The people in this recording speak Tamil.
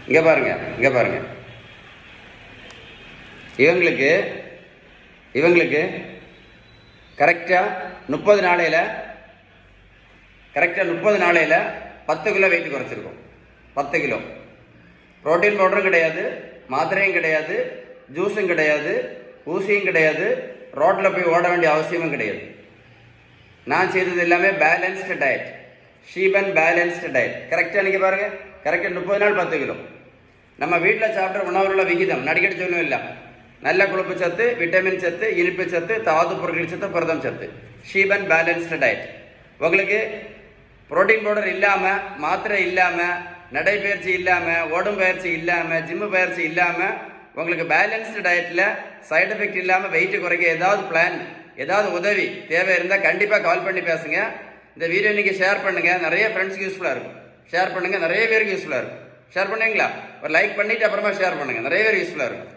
இங்கே பாருங்க இவங்களுக்கு கரெக்டாக 30 நாளையில் 10 கிலோ வெயிட் குறைச்சிருக்கும். 10 கிலோ. ப்ரோட்டீன் பவுடரும் கிடையாது, மாத்திரையும் கிடையாது, ஜூஸும் கிடையாது, ஊசியும் கிடையாது, ரோட்டில் போய் ஓட வேண்டிய அவசியமும் கிடையாது. நான் செய்தது எல்லாமே balanced diet, Sheeban balanced diet. கரெக்டாக நீங்கள் பாருங்கள், கரெக்டாக 30 நாள் 10 கிலோ. நம்ம வீட்டில் சாப்பிட்ற உணவுள்ள விகிதம் நடிக்கடி சொல்லவும் இல்லை. நல்ல கொழுப்பு சத்து, விட்டமின் சத்து, இனிப்பு சத்து, தாது பொருட்கள் சத்து, புரதம் சத்து. Sheeban balanced diet. உங்களுக்கு புரோட்டீன் பவுடர் இல்லாமல், மாத்திரை இல்லாமல், நடைப்பயிற்சி இல்லாமல், ஓடும் பயிற்சி இல்லாமல், ஜிம்மு பயிற்சி இல்லாமல், உங்களுக்கு பேலன்ஸ்டு டயட்டில் சைடு எஃபெக்ட் இல்லாமல் வெயிட் குறைக்க ஏதாவது பிளான், ஏதாவது உதவி தேவை இருந்தால் கண்டிப்பாக கால் பண்ணி பேசுங்க. இந்த வீடியோ நீங்கள் ஷேர் பண்ணுங்கள், நிறைய ஃப்ரெண்ட்ஸ்க்கு யூஸ்ஃபுல்லாக இருக்கும். ஷேர் பண்ணுங்கள், நிறைய பேருக்கு யூஸ்ஃபுல்லாக இருக்கும். ஷேர் பண்ணுவீங்களா? ஒரு லைக் பண்ணிவிட்டு அப்புறமா ஷேர் பண்ணுங்கள், நிறைய பேர் யூஸ்ஃபுல்லாக இருக்கும்.